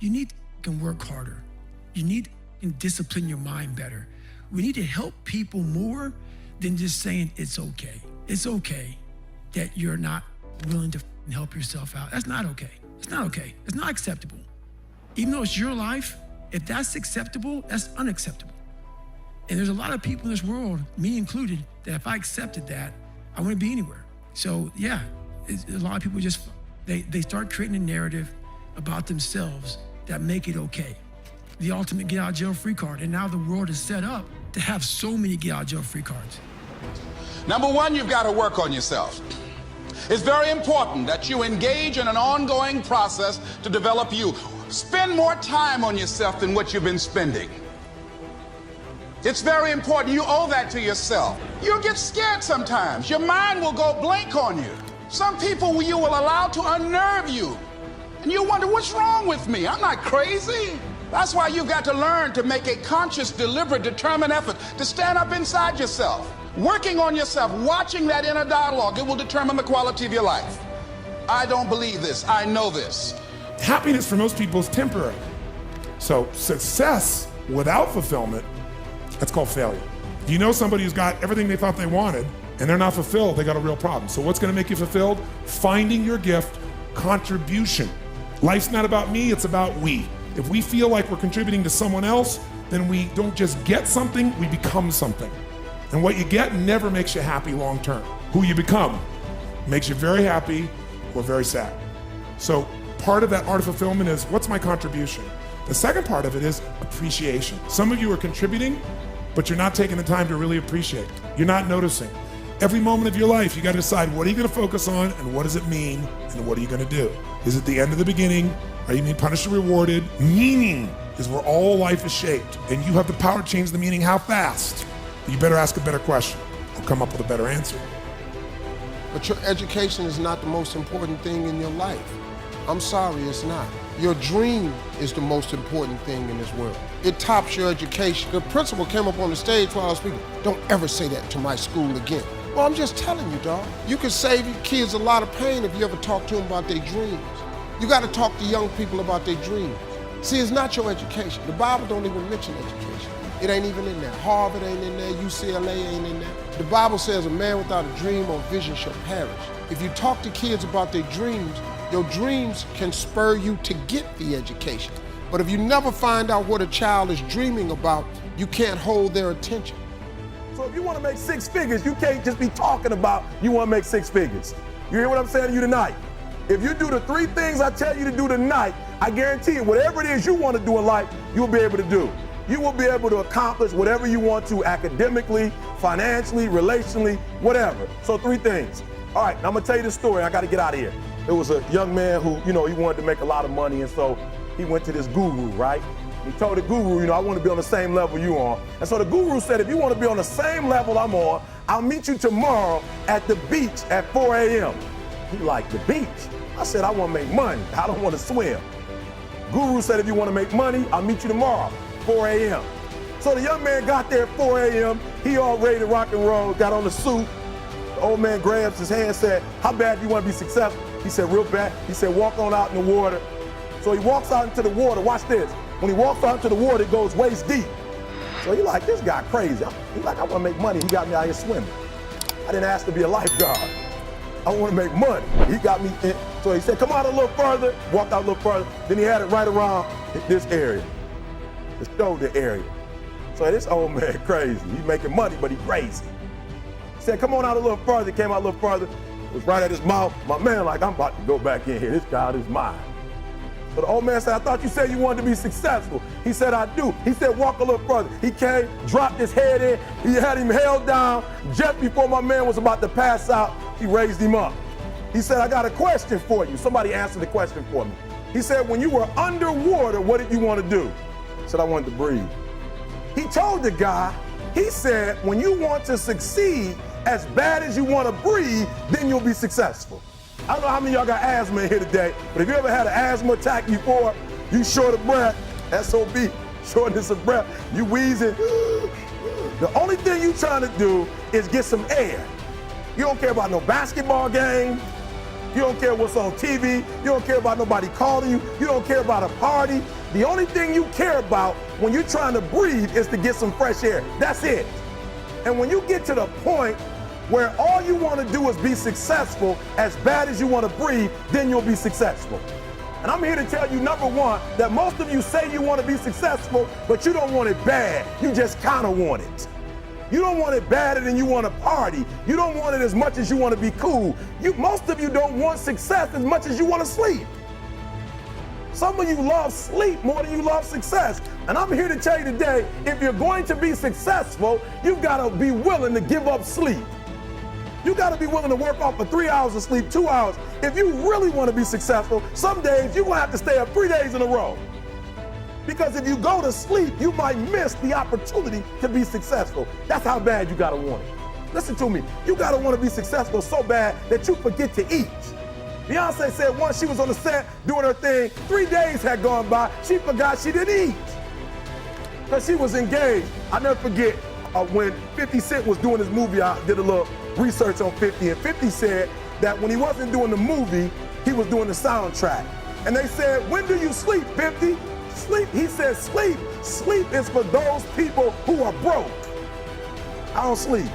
you need to work harder. You need to discipline your mind better. We need to help people more than just saying it's okay. It's okay that you're not willing to help yourself out. That's not okay. It's not okay. It's not acceptable. Even though it's your life, if that's acceptable, that's unacceptable. And there's a lot of people in this world, me included, that if I accepted that, I wouldn't be anywhere. So yeah, a lot of people just, they start creating a narrative about themselves that make it okay. The ultimate get out of jail free card. And now the world is set up to have so many get out of jail free cards. Number one, you've got to work on yourself. It's very important that you engage in an ongoing process to develop you. Spend more time on yourself than what you've been spending. It's very important. You owe that to yourself. You'll get scared sometimes. Your mind will go blank on you. Some people you will allow to unnerve you. And you wonder, what's wrong with me? I'm not crazy. That's why you've got to learn to make a conscious, deliberate, determined effort to stand up inside yourself. Working on yourself, watching that inner dialogue, it will determine the quality of your life. I don't believe this. I know this. Happiness for most people is temporary. So success without fulfillment, that's called failure. You know somebody who's got everything they thought they wanted and they're not fulfilled, they got a real problem. So what's gonna make you fulfilled? Finding your gift, contribution. Life's not about me, it's about we. If we feel like we're contributing to someone else, then we don't just get something, we become something. And what you get never makes you happy long term. Who you become makes you very happy or very sad. So part of that art of fulfillment is, what's my contribution? The second part of it is appreciation. Some of you are contributing, but you're not taking the time to really appreciate. You're not noticing. Every moment of your life, you got to decide, what are you going to focus on and what does it mean and what are you going to do? Is it the end of the beginning? Are you being punished or rewarded? Meaning is where all life is shaped, and you have the power to change the meaning. How fast? You better ask a better question or come up with a better answer. But your education is not the most important thing in your life. I'm sorry, it's not. Your dream is the most important thing in this world. It tops your education. The principal came up on the stage while I was speaking. Don't ever say that to my school again. Well, I'm just telling you, dog. You can save your kids a lot of pain if you ever talk to them about their dreams. You got to talk to young people about their dreams. See, it's not your education. The Bible don't even mention education. It ain't even in there. Harvard ain't in there. UCLA ain't in there. The Bible says a man without a dream or vision shall perish. If you talk to kids about their dreams, your dreams can spur you to get the education. But if you never find out what a child is dreaming about, you can't hold their attention. So if you want to make 6 figures, you can't just be talking about you want to make 6 figures. You hear what I'm saying to you tonight? If you do the 3 things I tell you to do tonight, I guarantee you, whatever it is you want to do in life, you'll be able to do. You will be able to accomplish whatever you want to academically, financially, relationally, whatever. So 3 things. All right, now I'm gonna tell you the story. I gotta get out of here. There was a young man who, he wanted to make a lot of money, and so he went to this guru, right? He told the guru, I want to be on the same level you on. And so the guru said, if you want to be on the same level I'm on, I'll meet you tomorrow at the beach at 4 a.m. He liked the beach. I said, I want to make money. I don't want to swim. Guru said, if you want to make money, I'll meet you tomorrow, 4 a.m. So the young man got there at 4 a.m. He all ready to rock and roll, got on the suit. The old man grabs his hand and said, how bad do you want to be successful? He said, real bad. He said, walk on out in the water. So he walks out into the water. Watch this. When he walks out into the water, it goes waist deep. So he like, this guy crazy. He like, I want to make money. He got me out here swimming. I didn't ask to be a lifeguard. I want to make money. He got me in. So he said, come out a little further. Walked out a little further. Then he had it right around this area, the shoulder area. So this old man crazy. He's making money, but he crazy. He said, come on out a little further. He came out a little further. It was right at his mouth. My man like, I'm about to go back in here. This child is mine. So the old man said, I thought you said you wanted to be successful. He said, I do. He said, walk a little further. He came, dropped his head in. He had him held down. Just before my man was about to pass out, he raised him up. He said, I got a question for you. Somebody answered the question for me. He said, when you were underwater, what did you want to do? I said, I wanted to breathe. He told the guy, he said, when you want to succeed as bad as you want to breathe, then you'll be successful. I don't know how many of y'all got asthma in here today, but if you ever had an asthma attack before, you short of breath, SOB, shortness of breath, you wheezing. The only thing you trying to do is get some air. You don't care about no basketball game. You don't care what's on TV. You don't care about nobody calling you. You don't care about a party. The only thing you care about when you're trying to breathe is to get some fresh air. That's it. And when you get to the point where all you want to do is be successful as bad as you want to breathe, then you'll be successful. And I'm here to tell you, number one, that most of you say you want to be successful, but you don't want it bad. You just kind of want it. You don't want it badder than you want to party. You don't want it as much as you want to be cool. Most of you don't want success as much as you want to sleep. Some of you love sleep more than you love success. And I'm here to tell you today, if you're going to be successful, you've got to be willing to give up sleep. You got to be willing to work off for 3 hours of sleep, 2 hours. If you really want to be successful, some days you're going to have to stay up 3 days in a row. Because if you go to sleep, you might miss the opportunity to be successful. That's how bad you got to want it. Listen to me. You got to want to be successful so bad that you forget to eat. Beyonce said once she was on the set doing her thing, 3 days had gone by, she forgot she didn't eat. Because she was engaged. I never forget when 50 Cent was doing his movie, I did a little research on 50, and 50 said that when he wasn't doing the movie, he was doing the soundtrack. And they said, when do you sleep, 50? Sleep. He said, sleep. Sleep is for those people who are broke. I don't sleep.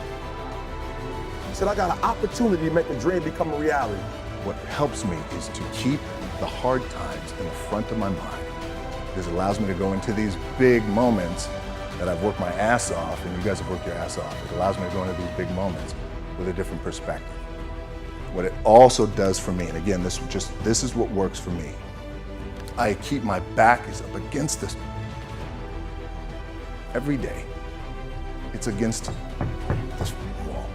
He said, I got an opportunity to make a dream become a reality. What helps me is to keep the hard times in the front of my mind, because it allows me to go into these big moments that I've worked my ass off, and you guys have worked your ass off. It allows me to go into these big moments with a different perspective. What it also does for me, and again, this is what works for me. I keep my back is up against this every day. It's against this wall,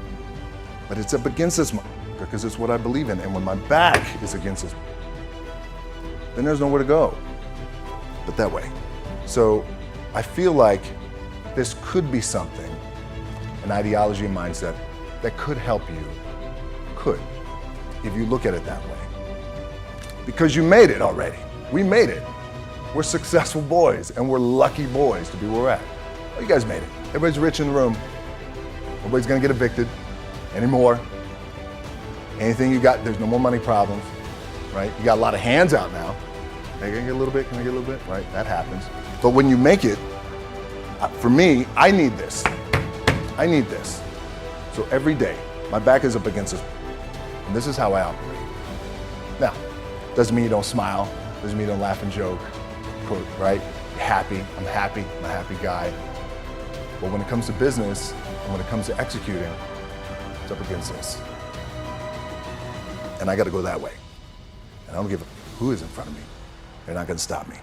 but it's up against this because it's what I believe in. And when my back is against this, then there's nowhere to go but that way. So I feel like this could be something, an ideology and mindset that could help you, if you look at it that way. Because you made it already. We made it. We're successful boys, and we're lucky boys to be where we're at. Well, you guys made it. Everybody's rich in the room. Nobody's gonna get evicted anymore. Anything you got, there's no more money problems, right? You got a lot of hands out now. Can I get a little bit? Can I get a little bit? Right, that happens. But when you make it, for me, I need this. I need this. So every day, my back is up against this, and this is how I operate. Now, doesn't mean you don't smile, doesn't mean you don't laugh and joke, right? You're happy, I'm a happy guy. But when it comes to business, and when it comes to executing, it's up against this. And I gotta go that way. And I don't give a who is in front of me. They're not gonna stop me.